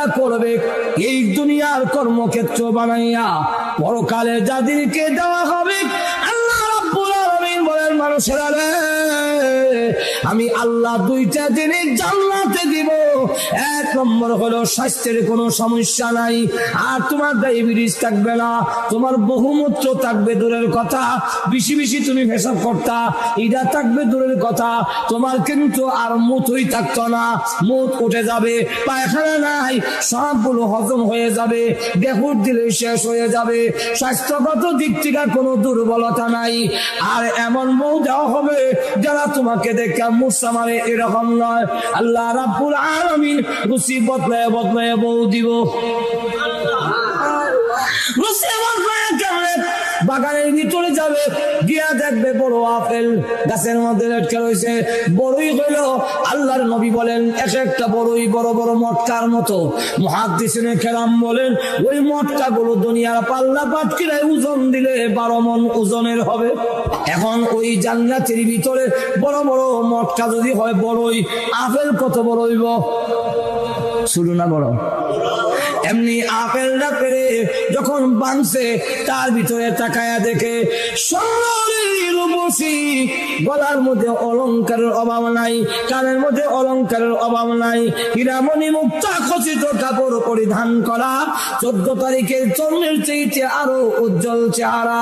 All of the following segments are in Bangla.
যারা করবে এই দুনিয়ার কর্মক্ষেত্র বানাইয়া পরকালে যাদেরকে দেওয়া হবে, আল্লাহ রাব্বুল আলামিন বলেন মানুষেরা রে, আমি আল্লাহ দুইটা জিনিস জান্নাতে দিব। এক নম্বর হলো স্বাস্থ্যের কোনো সমস্যা নাই, আর তোমার ডায়াবেটিস থাকবে না, তোমার বহুমূত্র থাকবে দূরের কথা, বেশি বেশি তুমি পেশাব করতা, এটা থাকবে দূরের কথা, তোমার কিন্তু আর মুতই থাকতো না, মুত উঠে যাবে, পায়খানা নাই, সবগুলো হজম হয়ে যাবে, দেহুর দিলে শেষ হয়ে যাবে, স্বাস্থ্যগত দিক থেকে কোনো দুর্বলতা নাই। আর এমন বউ দেওয়া হবে যারা তোমাকে দেখে মুসা মারে এরকম নয়। আল্লাহ রাব্বুল আলামিন রুচি বদলায় বদলায় বউ দিব। বাগানের ভিতরে যাবে, গিয়া দেখবে বড় আপেল গাছের মধ্যে লটকে রয়েছে, বড়ই হইল। আল্লাহর নবী বলেন এক একটা বড়ই বড় বড় মটকার মতো। মুহাদ্দিসিনে কেরাম বলেন ওই মটকা গুলো দুনিয়ার পাল্লা পাটকিরায় ওজন দিলে 12 মণ ওজনের হবে। এখন ওই জান্নাতের ভিতরে বড় বড় মটকা যদি হয় বড়ই, আপেল কত বড় হইব? শুরু না বড়? এমনি আপেলটা পেরে যখন বানছে তার ভিতরে তাকায়া দেখে সোনার রূপসী, গলার মধ্যে অলংকারের অভাব নাই, কানের মধ্যে অলংকারের অভাব নাই, হীরামণি মুক্তা খচিত কাপড় পরিধান করা, 14 তারিখের চন্দ্রের চেয়ে আরো উজ্জ্বল চেহারা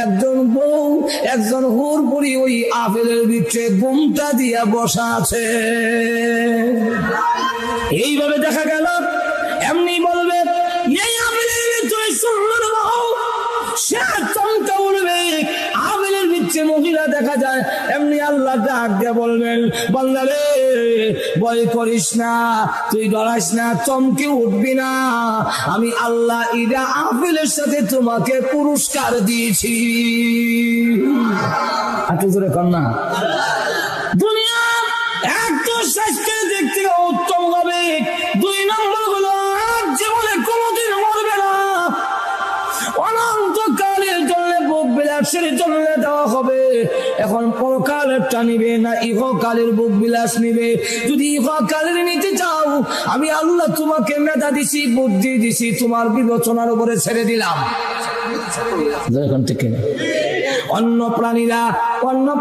একজন বউ, একজন হুরপুরি ওই আপেলের ভিতরে ঘুমটা দিয়া বসা আছে। এইভাবে দেখা গেল। এমনি বলবে এই আপেলের ভিতরে সুন্দর বউ, সে চমকা উঠবে, আপেলের ভিতরে মহিলা দেখা যায়। এমনি আল্লাহ ডাক দিয়ে বলবেন বান্দা রে, ভয় করিস না, তুই ডরাস না, চমকে উঠবি না, আমি আল্লাহ ইরা আপেলের সাথে তোমাকে পুরস্কার দিয়েছি। একটু জোরে কর না। দুনিয়া একদম স্বাস্থ্যের দিক থেকে উত্তম হবে। 2 নম্বর হলো জীবনে কোনোদিন মরবে না, অনন্তকালের জন্য বুক বিলাসের জন্য দেওয়া হবে। এখন পরকালেরটা নিবে না ইহকালের বুক বিলাস নিবে? যদি ইহকালের নিতে চাও, আমি আল্লাহ তোমাকে মেধা দিছি, বুদ্ধি দিছি, তোমার বিবেচনার উপরে ছেড়ে দিলাম। এখন থেকে অন্য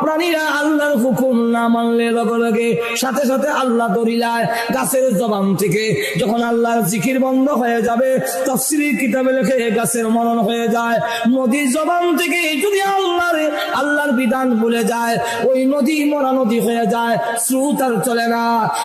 প্রাণীরা আল্লাহর হুকুম না মানলে লগে লগে সাথে সাথে আল্লাহ দরিলায় গাছের জবান থেকে যখন আল্লাহর জিকির বন্ধ হয়ে যাবে, তাফসীরের কিতাবে লেখে গাছের মরণ হয়ে যায়। নদীর জবান থেকে যদি আল্লাহর বিধান ভুলে যায়, ওই নদী মরা নদী হয়ে যায়, স্রোত আর চলে না।